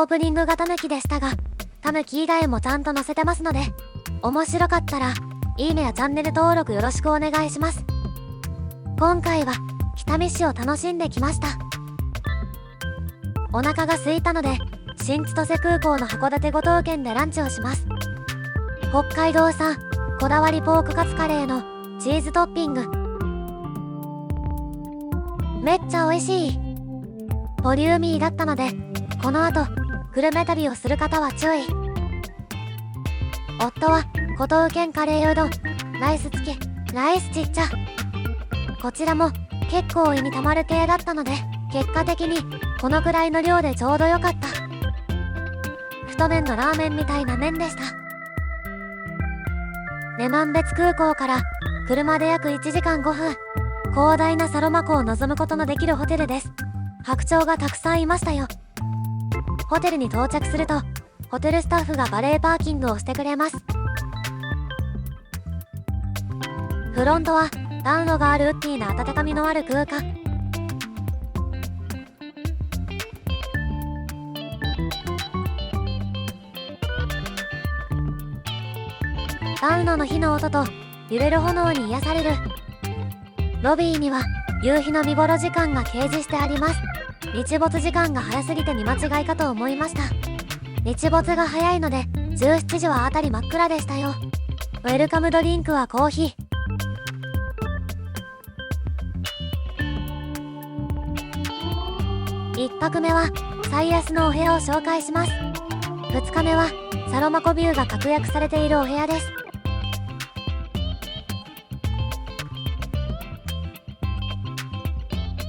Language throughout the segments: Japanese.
オープニングがタヌキでしたが、タヌキ以外もちゃんと載せてますので、面白かったらいいねやチャンネル登録よろしくお願いします。今回は北見市を楽しんできました。お腹が空いたので新千歳空港の函館五島県でランチをします。北海道産こだわりポークカツカレーのチーズトッピング、めっちゃ美味しい。ボリューミーだったので、この後グルメ旅をする方は注意。夫は五島県カレーうどんライス付きライスちっちゃ、こちらも結構胃にたまる系だったので、結果的にこのくらいの量でちょうどよかった。太麺のラーメンみたいな麺でした。女満別空港から車で約1時間5分、広大なサロマ湖を望むことのできるホテルです。白鳥がたくさんいましたよ。ホテルに到着するとホテルスタッフがバレーパーキングをしてくれます。フロントは暖炉があるウッディな温かみのある空間。暖炉の火の音と揺れる炎に癒される。ロビーには夕日の見頃時間が掲示してあります。日没時間が早すぎて見間違いかと思いました。日没が早いので17時はあたり真っ暗でしたよ。ウェルカムドリンクはコーヒー。1泊目は最安のお部屋を紹介します。2日目はサロマ湖ビューが確約されているお部屋です。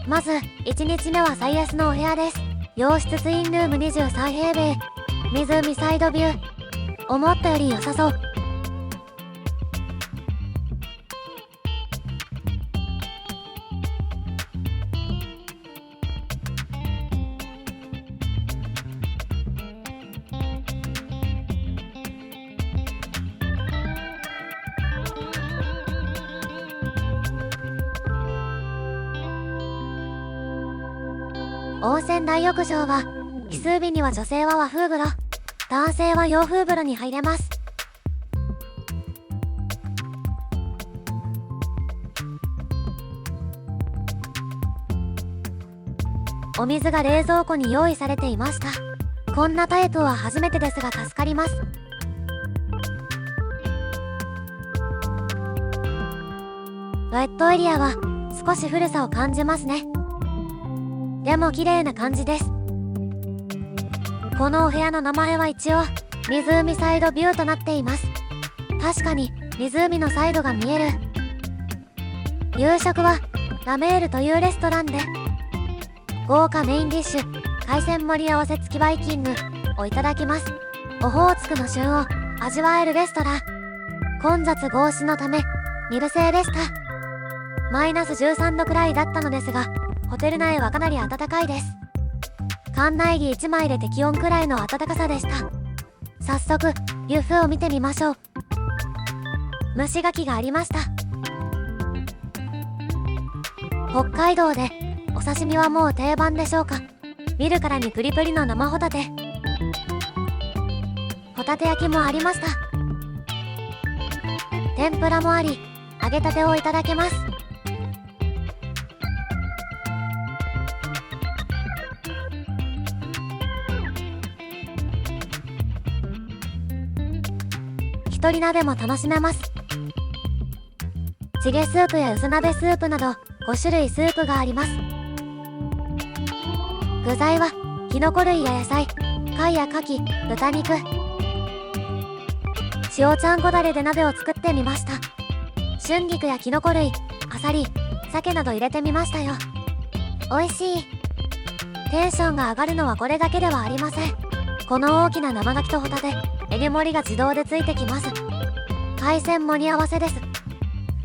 まず1日目は最安のお部屋です。洋室ツインルーム23平米、湖サイドビュー。思ったより良さそう。温泉大浴場は奇数日には女性は和風風呂、男性は洋風風呂に入れます。お水が冷蔵庫に用意されていました。こんなタイプは初めてですが助かります。ウェットエリアは少し古さを感じますね。でも綺麗な感じです。このお部屋の名前は一応湖サイドビューとなっています。確かに湖のサイドが見える。夕食はラメールというレストランで豪華メインディッシュ海鮮盛り合わせ付きバイキングをいただきます。オホーツクの旬を味わえるレストラン。混雑防止のためミル製でした。マイナス13度くらいだったのですが、ホテル内はかなり暖かいです。館内着1枚で適温くらいの暖かさでした。早速ビュッフェを見てみましょう。蒸し牡蠣がありました。北海道でお刺身はもう定番でしょうか。見るからにプリプリの生ホタテ。ホタテ焼きもありました。天ぷらもあり、揚げたてをいただけます。一人鍋も楽しめます。チゲスープや薄鍋スープなど5種類スープがあります。具材はキノコ類や野菜、貝や牡蠣、豚肉。塩ちゃんこだれで鍋を作ってみました。春菊やキノコ類、アサリ、鮭など入れてみましたよ。美味しい。テンションが上がるのはこれだけではありません。この大きな生牡蠣とホタテ、エビ盛りが自動でついてきます。海鮮盛り合わせです。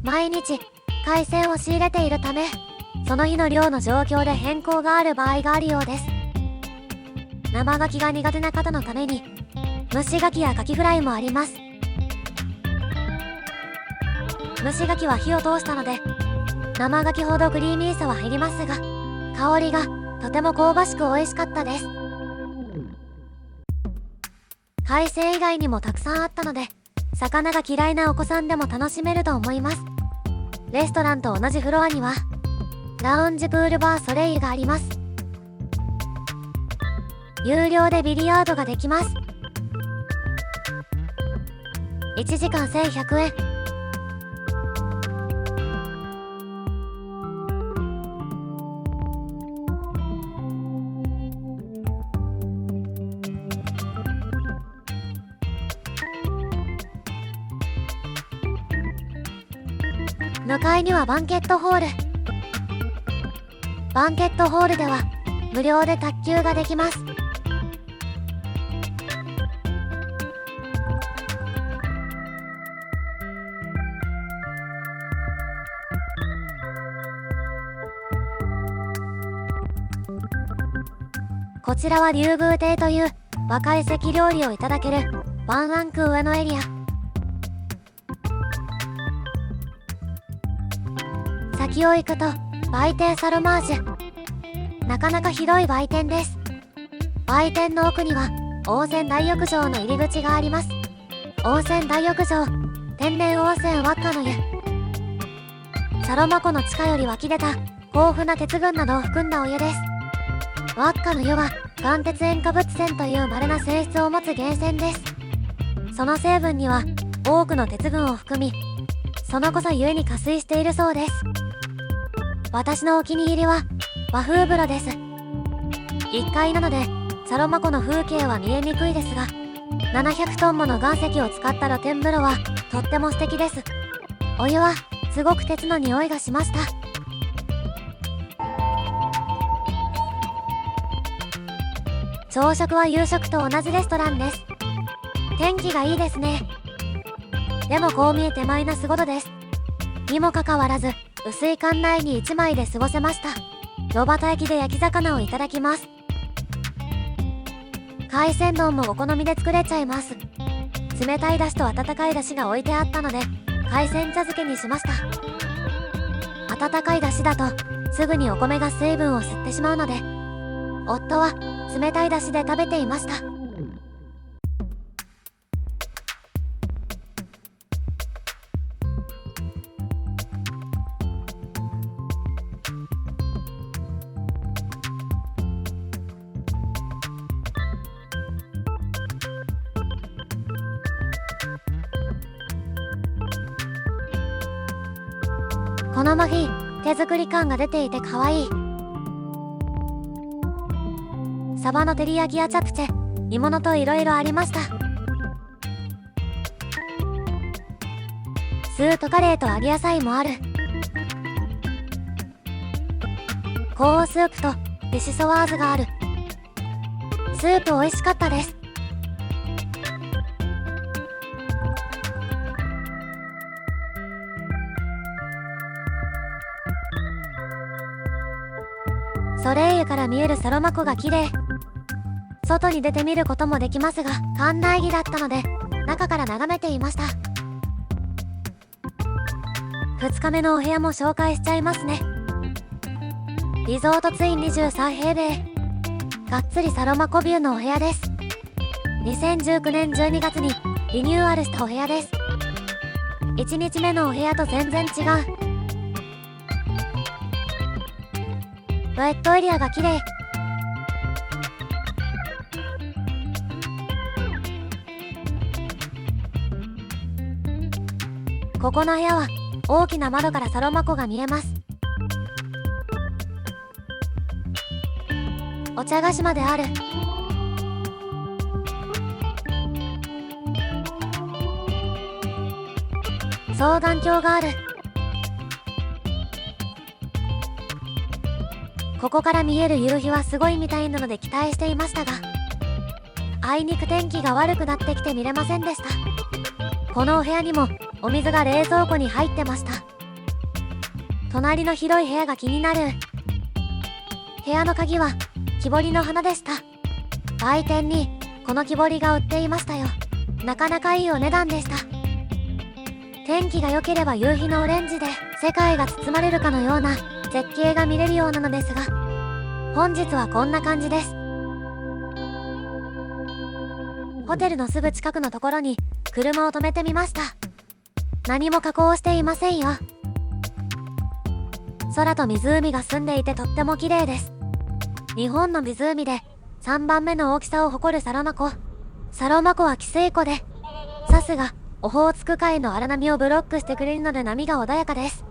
毎日海鮮を仕入れているため、その日の量の状況で変更がある場合があるようです。生牡蠣が苦手な方のために蒸し牡蠣や牡蠣フライもあります。蒸し牡蠣は火を通したので生牡蠣ほどクリーミーさは減りますが、香りがとても香ばしく美味しかったです。海鮮以外にもたくさんあったので、魚が嫌いなお子さんでも楽しめると思います。レストランと同じフロアにはラウンジプールバーソレイユがあります。有料でビリヤードができます。1時間1100円。向かいにはバンケットホール。バンケットホールでは無料で卓球ができます。こちらは竜宮亭という若い席料理をいただけるワンランク上のエリア。先を行くと売店サロマージュ。なかなか広い売店です。売店の奥には温泉大浴場の入り口があります。温泉大浴場、天然温泉ワッカの湯。サロマ湖の地下より湧き出た豊富な鉄分などを含んだお湯です。ワッカの湯は岩鉄塩化物泉という稀な性質を持つ源泉です。その成分には多くの鉄分を含み、そのこそ湯に加水しているそうです。私のお気に入りは和風風呂です。1階なのでサロマ湖の風景は見えにくいですが、700トンもの岩石を使った露天風呂はとっても素敵です。お湯はすごく鉄の匂いがしました。朝食は夕食と同じレストランです。天気がいいですね。でもこう見えてマイナス5度です。にもかかわらず薄い館内に1枚で過ごせました。炉端焼きで焼き魚をいただきます。海鮮丼もお好みで作れちゃいます。冷たいだしと温かいだしが置いてあったので海鮮茶漬けにしました。温かいだしだとすぐにお米が水分を吸ってしまうので、夫は冷たいだしで食べていました。このマフィン、手作り感が出ていて可愛い。サバの照り焼きやチャプチェ、煮物といろいろありました。スープカレーと揚げ野菜もある。コーンスープとビシソワーズがある。スープ美味しかったです。ソレイユから見えるサロマ湖が綺麗。外に出てみることもできますが、館内着だったので中から眺めていました。2日目のお部屋も紹介しちゃいますね。リゾートツイン23平米、がっつりサロマ湖ビューのお部屋です。2019年12月にリニューアルしたお部屋です。1日目のお部屋と全然違う。ウェットエリアが綺麗。ここの部屋は大きな窓からサロマ湖が見えます。お茶菓子まである。双眼鏡がある。ここから見える夕日はすごいみたいなので期待していましたが、あいにく天気が悪くなってきて見れませんでした。このお部屋にもお水が冷蔵庫に入ってました。隣の広い部屋が気になる。部屋の鍵は木彫りの花でした。売店にこの木彫りが売っていましたよ。なかなかいいお値段でした。天気が良ければ夕日のオレンジで世界が包まれるかのような絶景が見れるようなのですが、本日はこんな感じです。ホテルのすぐ近くのところに車を止めてみました。何も加工していませんよ。空と湖が澄んでいてとっても綺麗です。日本の湖で3番目の大きさを誇るサロマ湖。サロマ湖は汽水湖で、さすがオホーツク海の荒波をブロックしてくれるので波が穏やかです。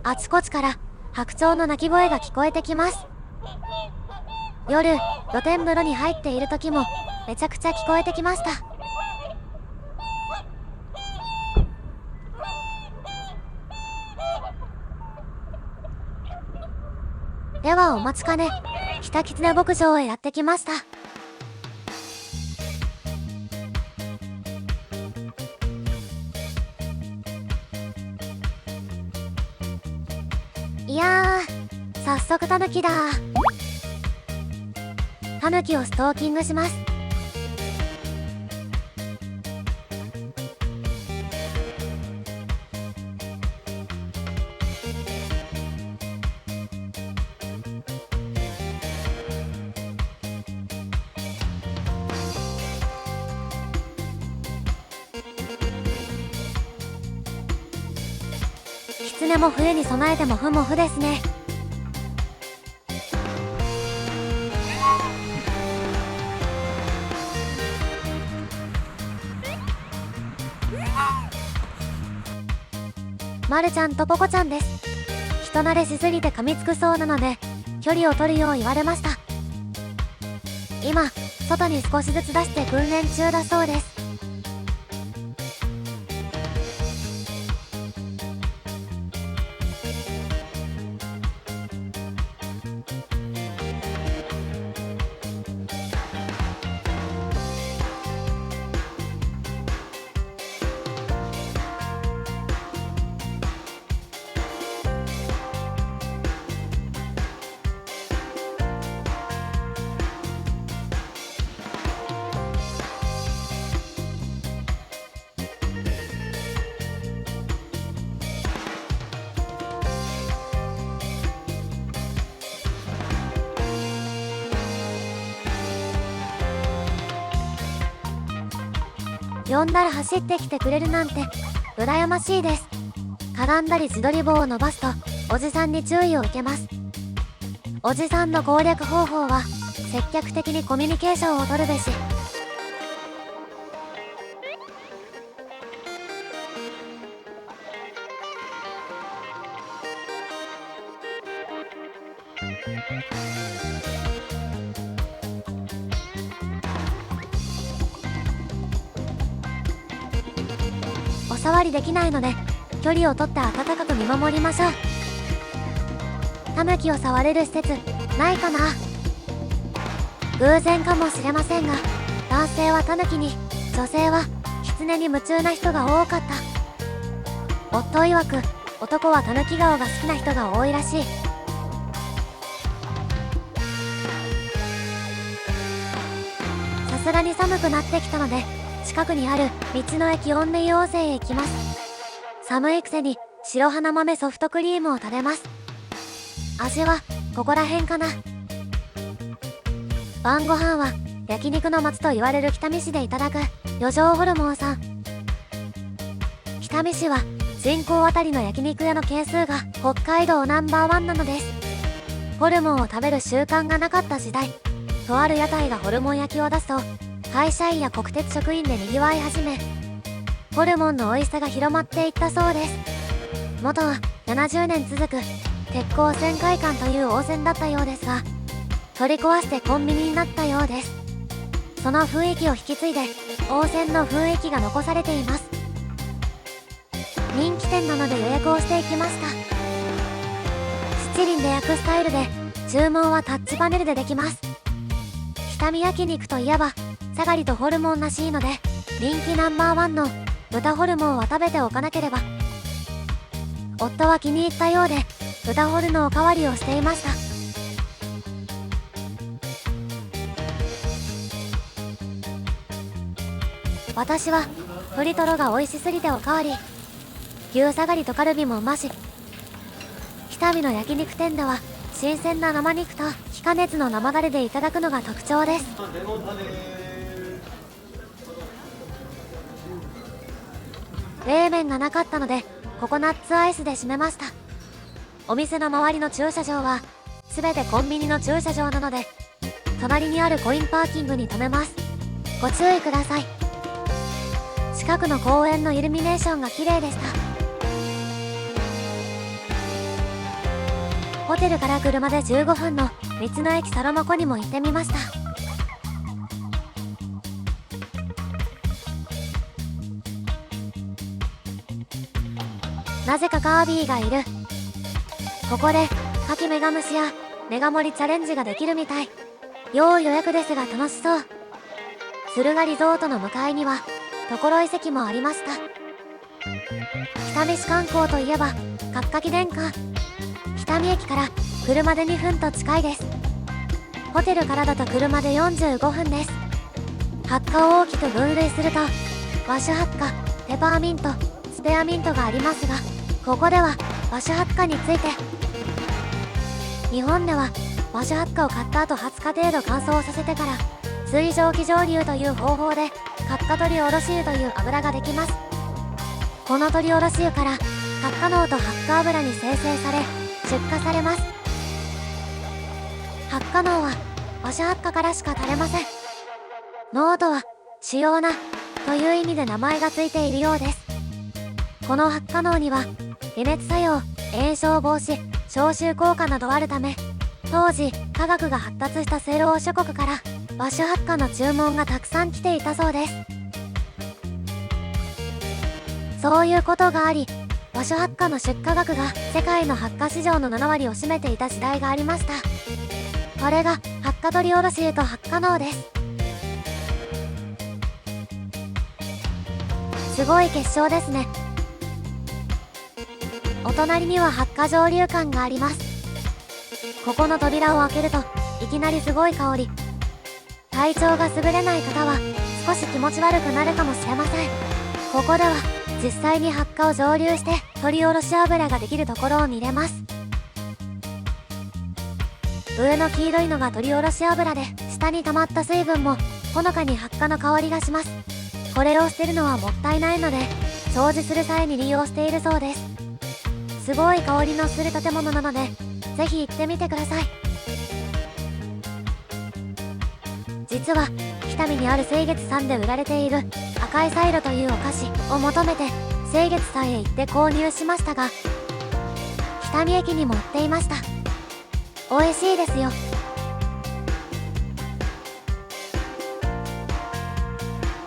あちこちから白鳥の鳴き声が聞こえてきます。夜、露天風呂に入っている時もめちゃくちゃ聞こえてきました。ではお待ちかね、北狐牧場へやってきました。いやー、早速タヌキだ。タヌキをストーキングします。狐も冬に備えてもふもふですね。まるちゃんとポコちゃんです。人慣れしすぎて噛みつくそうなので距離を取るよう言われました。今外に少しずつ出して訓練中だそうです。呼んだら走ってきてくれるなんて羨ましいです。かがんだり自撮り棒を伸ばすとおじさんに注意を受けます。おじさんの攻略方法は積極的にコミュニケーションを取るべし。お触りできないので距離をとって温かく見守りましょう。タヌキを触れる施設ないかな。偶然かもしれませんが男性はタヌキに、女性は狐に夢中な人が多かった。夫曰く男はタヌキ顔が好きな人が多いらしい。さすがに寒くなってきたので近くにある道の駅オンネ養成へ行きます。寒いくせに白花豆ソフトクリームを食べます。味はここら辺かな。晩ご飯は焼肉の松と言われる北見市でいただく余剰ホルモンさん。北見市は人口あたりの焼肉屋の係数が北海道ナンバーワンなのです。ホルモンを食べる習慣がなかった時代、とある屋台がホルモン焼きを出すと会社員や国鉄職員で賑わい始め、ホルモンの美味しさが広まっていったそうです。元は70年続く鉄鋼泉会館という温泉だったようですが、取り壊してコンビニになったようです。その雰囲気を引き継いで温泉の雰囲気が残されています。人気店なので予約をしていきました。七輪で焼くスタイルで注文はタッチパネルでできます。北見焼肉といえばサガリとホルモンらしいので人気ナンバーワンの豚ホルモンは食べておかなければ。夫は気に入ったようで豚ホルのおかわりをしていました。私は鶏トロが美味しすぎておかわり。牛サガリとカルビもうまし。北見の焼肉店では新鮮な生肉と非加熱の生ダレでいただくのが特徴です。冷麺がなかったのでココナッツアイスで締めました。お店の周りの駐車場は全てコンビニの駐車場なので隣にあるコインパーキングに停めます。ご注意ください。近くの公園のイルミネーションが綺麗でした。ホテルから車で15分の道の駅サロマ湖にも行ってみました。なぜかカービィがいる。ここでカキメガ蒸しやメガ盛りチャレンジができるみたい。要予約ですが楽しそう。駿河リゾートの向かいには所遺跡もありました。北見市観光といえばカッカ記念館。北見駅から車で2分と近いです。ホテルからだと車で45分です。発火を大きく分類するとワッシュ発火、ペパーミント、スペアミントがありますが、ここではワッシュ発火について。日本ではワッシュ発火を買った後20日程度乾燥させてから水蒸気蒸留という方法で発火取りおろし油という油ができます。この取りおろし油から発火濃と発火油に精製され出荷されます。発火濃はワッシュ発火からしか垂れません。濃度は主要なという意味で名前がついているようです。この発火濃には解熱作用、炎症防止、消臭効果などあるため、当時科学が発達した西欧諸国からワッシュ発火の注文がたくさん来ていたそうです。そういうことがあり、ワッシュ発火の出荷額が世界の発火市場の7割を占めていた時代がありました。これが発火取りおろし油と発火濃です。すごい結晶ですね。お隣には発火蒸留管があります。ここの扉を開けるといきなりすごい香り。体調が優れない方は少し気持ち悪くなるかもしれません。ここでは実際に発火を蒸留して取りおろし油ができるところを見れます。上の黄色いのが取りおろし油で、下に溜まった水分もほのかに発火の香りがします。これを捨てるのはもったいないので掃除する際に利用しているそうです。すごい香りのする建物なのでぜひ行ってみてください。実は北見にある清月さんで売られている赤いサイロというお菓子を求めて清月さんへ行って購入しましたが、北見駅にも売っていました。美味しいですよ。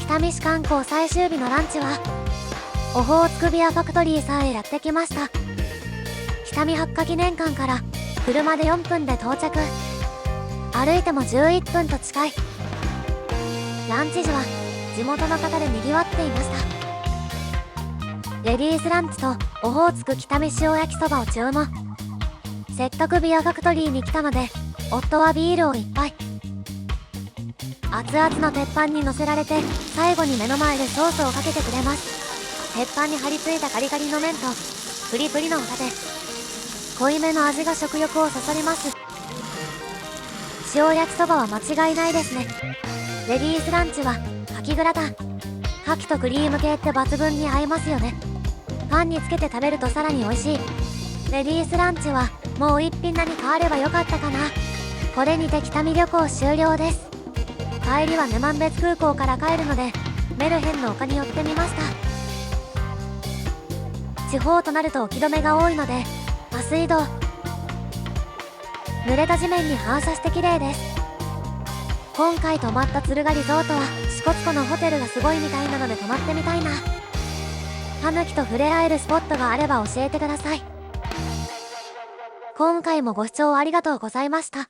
北見市観光最終日のランチはオホーツクビアファクトリーさんへやってきました。北見発火記念館から車で4分で到着。歩いても11分と近い。ランチ時は地元の方で賑わっていました。レディースランチとオホーツク北見塩焼きそばを注文。せっかくビアファクトリーに来たので夫はビールを1杯。熱々の鉄板に乗せられて最後に目の前でソースをかけてくれます。鉄板に張り付いたカリカリの麺とプリプリのホタテ、濃いめの味が食欲をそそります。塩焼きそばは間違いないですね。レディースランチはカキグラタン。カキとクリーム系って抜群に合いますよね。パンにつけて食べるとさらに美味しい。レディースランチはもう一品何かあればよかったかな。これにて北見旅行終了です。帰りは女満別空港から帰るのでメルヘンの丘に寄ってみました。地方となると置き止めが多いので麻酔道。濡れた地面に反射して綺麗です。今回泊まった敦賀リゾートは支笏湖のホテルがすごいみたいなので泊まってみたいな。タヌキと触れ合えるスポットがあれば教えてください。今回もご視聴ありがとうございました。